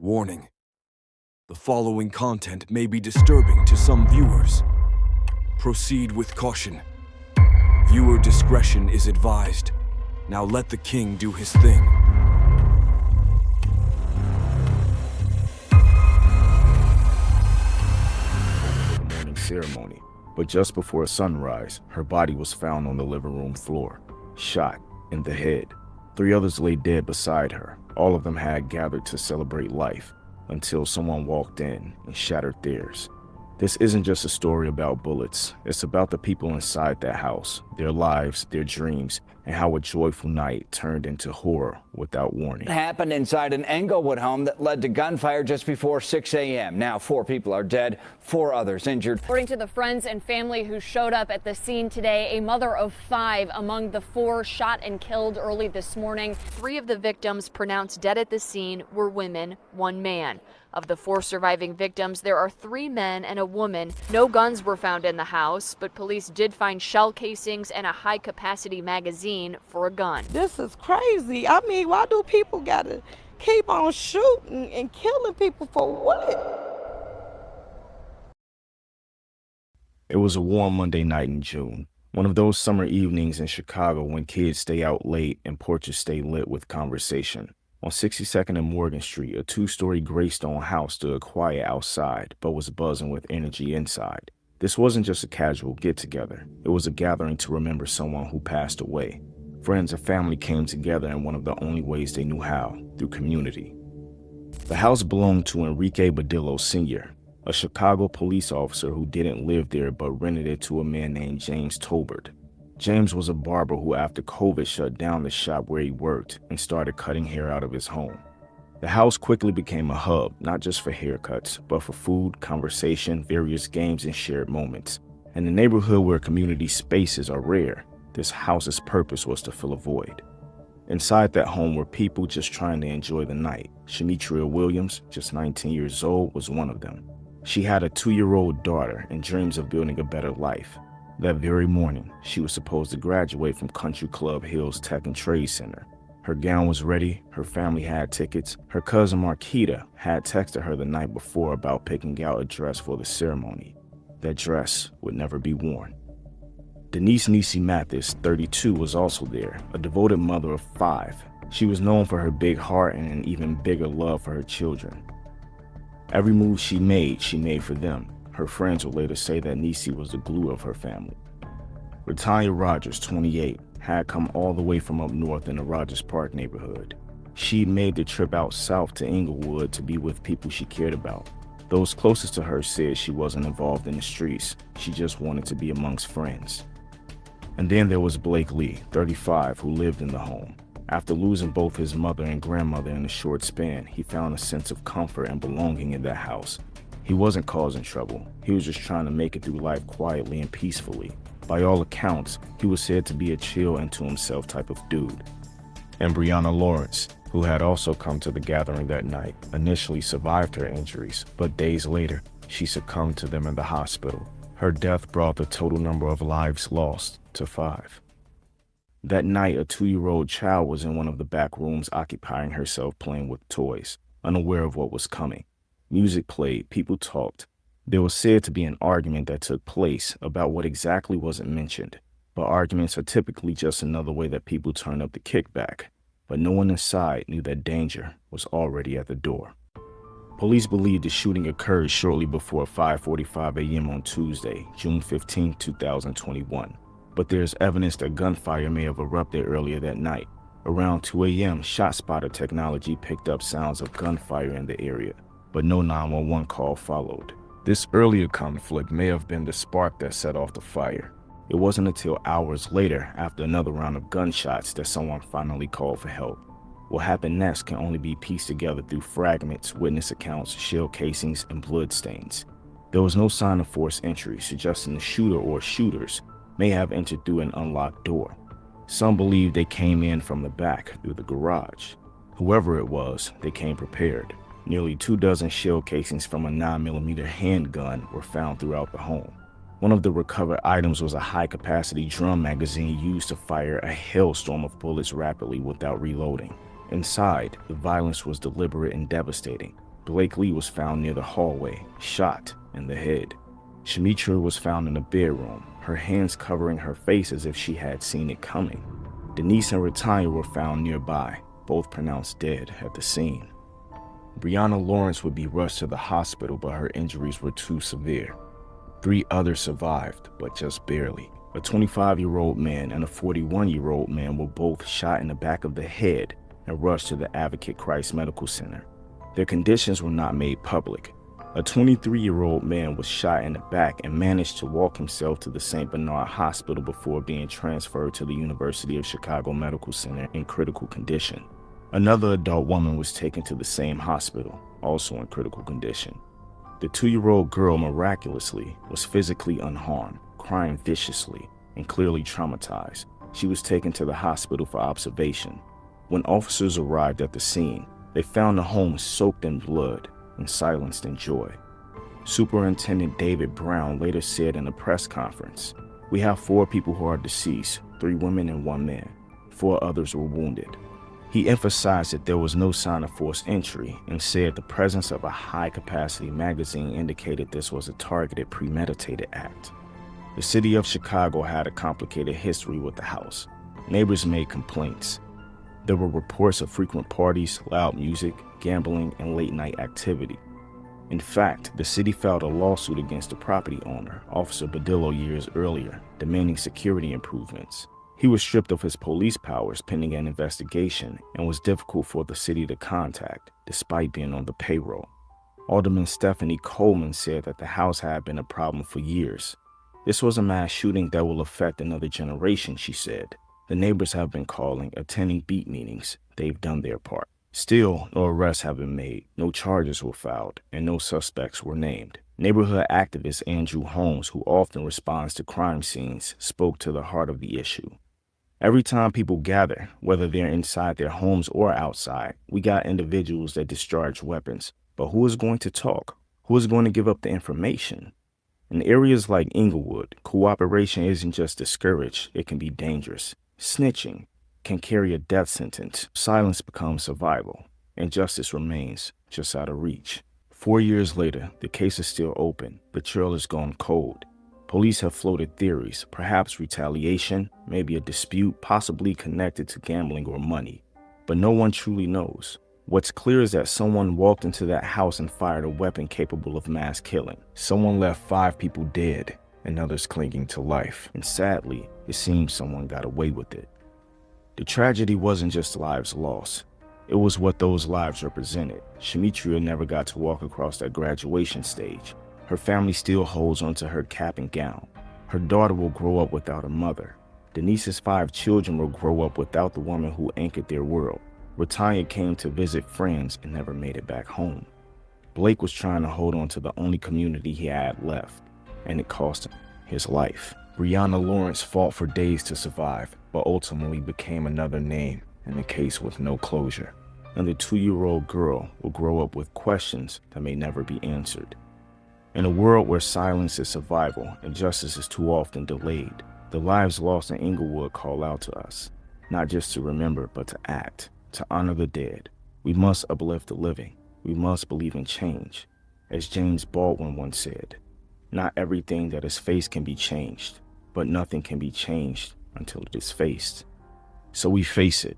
Warning: the following content may be disturbing to some viewers. Proceed with caution. Viewer discretion is advised. Now let the king do his thing. The morning ceremony, but just before sunrise, her body was found on the living room floor, shot in the head. 3 others lay dead beside her. All of them had gathered to celebrate life until someone walked in and shattered theirs. This isn't just a story about bullets. It's about the people inside that house, their lives, their dreams, and how a joyful night turned into horror without warning. It happened inside an Englewood home that led to gunfire just before 6 a.m. Now 4 people are dead, 4 others injured. According to the friends and family who showed up at the scene today, a mother of 5 among the 4 shot and killed early this morning. 3 of the victims pronounced dead at the scene were women, 1 man. Of the 4 surviving victims, there are 3 men and a woman. No guns were found in the house, but police did find shell casings and a high-capacity magazine for a gun. This is crazy. I mean, why do people gotta keep on shooting and killing people for what? It was a warm Monday night in June, one of those summer evenings in Chicago when kids stay out late and porches stay lit with conversation. On 62nd and Morgan Street, a 2-story gray stone house stood quiet outside, but was buzzing with energy inside. This wasn't just a casual get-together. It was a gathering to remember someone who passed away. Friends and family came together in one of the only ways they knew how, through community. The house belonged to Enrique Badillo Sr., a Chicago police officer who didn't live there but rented it to a man named James Tolbert. James was a barber who, after COVID, shut down the shop where he worked and started cutting hair out of his home. The house quickly became a hub, not just for haircuts, but for food, conversation, various games, and shared moments. In a neighborhood where community spaces are rare, this house's purpose was to fill a void. Inside that home were people just trying to enjoy the night. Shanitria Williams, just 19 years old, was one of them. She had a 2-year-old daughter and dreams of building a better life. That very morning, she was supposed to graduate from Country Club Hills Tech and Trade Center. Her gown was ready, her family had tickets. Her cousin Marquita had texted her the night before about picking out a dress for the ceremony. That dress would never be worn. Denise Nisi Mathis, 32, was also there, a devoted mother of 5. She was known for her big heart and an even bigger love for her children. Every move she made for them. Her friends would later say that Nisi was the glue of her family. Retanya Rogers, 28, had come all the way from up north in the Rogers Park neighborhood. She'd made the trip out south to Englewood to be with people she cared about. Those closest to her said she wasn't involved in the streets. She just wanted to be amongst friends. And then there was Blake Lee, 35, who lived in the home. After losing both his mother and grandmother in a short span, he found a sense of comfort and belonging in that house. He wasn't causing trouble. He was just trying to make it through life quietly and peacefully. By all accounts, he was said to be a chill and to himself type of dude. And Brianna Lawrence, who had also come to the gathering that night, initially survived her injuries, but days later, she succumbed to them in the hospital. Her death brought the total number of lives lost to 5. That night, a 2-year-old child was in one of the back rooms occupying herself playing with toys, unaware of what was coming. Music played, people talked. There was said to be an argument that took place about what exactly wasn't mentioned, but arguments are typically just another way that people turn up the kickback. But no one inside knew that danger was already at the door. Police believe the shooting occurred shortly before 5:45 a.m. on Tuesday, June 15, 2021. But there's evidence that gunfire may have erupted earlier that night. Around 2 a.m., ShotSpotter technology picked up sounds of gunfire in the area, but no 911 call followed. This earlier conflict may have been the spark that set off the fire. It wasn't until hours later, after another round of gunshots, that someone finally called for help. What happened next can only be pieced together through fragments, witness accounts, shell casings, and bloodstains. There was no sign of forced entry, suggesting the shooter or shooters may have entered through an unlocked door. Some believe they came in from the back through the garage. Whoever it was, they came prepared. Nearly 24 shell casings from a 9mm handgun were found throughout the home. One of the recovered items was a high-capacity drum magazine used to fire a hailstorm of bullets rapidly without reloading. Inside, the violence was deliberate and devastating. Blakely was found near the hallway, shot in the head. Shemitria was found in the bedroom, her hands covering her face as if she had seen it coming. Denise and Retanya were found nearby, both pronounced dead at the scene. Brianna Lawrence would be rushed to the hospital, but her injuries were too severe. 3 others survived, but just barely. A 25-year-old man and a 41-year-old man were both shot in the back of the head and rushed to the Advocate Christ Medical Center. Their conditions were not made public. A 23-year-old man was shot in the back and managed to walk himself to the St. Bernard Hospital before being transferred to the University of Chicago Medical Center in critical condition. Another adult woman was taken to the same hospital, also in critical condition. The 2-year-old girl miraculously was physically unharmed, crying viciously, and clearly traumatized. She was taken to the hospital for observation. When officers arrived at the scene, they found the home soaked in blood and silenced in joy. Superintendent David Brown later said in a press conference, "We have 4 people who are deceased, 3 women and 1 man. 4 others were wounded." He emphasized that there was no sign of forced entry and said the presence of a high-capacity magazine indicated this was a targeted, premeditated act. The city of Chicago had a complicated history with the house. Neighbors made complaints. There were reports of frequent parties, loud music, gambling, and late-night activity. In fact, the city filed a lawsuit against the property owner, Officer Badillo, years earlier, demanding security improvements. He was stripped of his police powers pending an investigation and was difficult for the city to contact, despite being on the payroll. Alderman Stephanie Coleman said that the house had been a problem for years. "This was a mass shooting that will affect another generation," she said. "The neighbors have been calling, attending beat meetings. They've done their part." Still, no arrests have been made, no charges were filed, and no suspects were named. Neighborhood activist Andrew Holmes, who often responds to crime scenes, spoke to the heart of the issue. "Every time people gather, whether they're inside their homes or outside, we got individuals that discharge weapons. But who is going to talk? Who is going to give up the information? In areas like Inglewood, cooperation isn't just discouraged, it can be dangerous. Snitching can carry a death sentence. Silence becomes survival, and justice remains just out of reach." 4 years later, the case is still open. The trail has gone cold. Police have floated theories, perhaps retaliation, maybe a dispute, possibly connected to gambling or money. But no one truly knows. What's clear is that someone walked into that house and fired a weapon capable of mass killing. Someone left 5 people dead and others clinging to life. And sadly, it seems someone got away with it. The tragedy wasn't just lives lost. It was what those lives represented. Shemitria never got to walk across that graduation stage. Her family still holds onto her cap and gown. Her daughter will grow up without a mother. Denise's 5 children will grow up without the woman who anchored their world. Retanya came to visit friends and never made it back home. Blake was trying to hold on to the only community he had left, and it cost him his life. Brianna Lawrence fought for days to survive, but ultimately became another name in a case with no closure. And the 2-year-old girl will grow up with questions that may never be answered. In a world where silence is survival and justice is too often delayed, the lives lost in Inglewood call out to us, not just to remember, but to act, to honor the dead. We must uplift the living. We must believe in change. As James Baldwin once said, "Not everything that is faced can be changed, but nothing can be changed until it is faced." So we face it.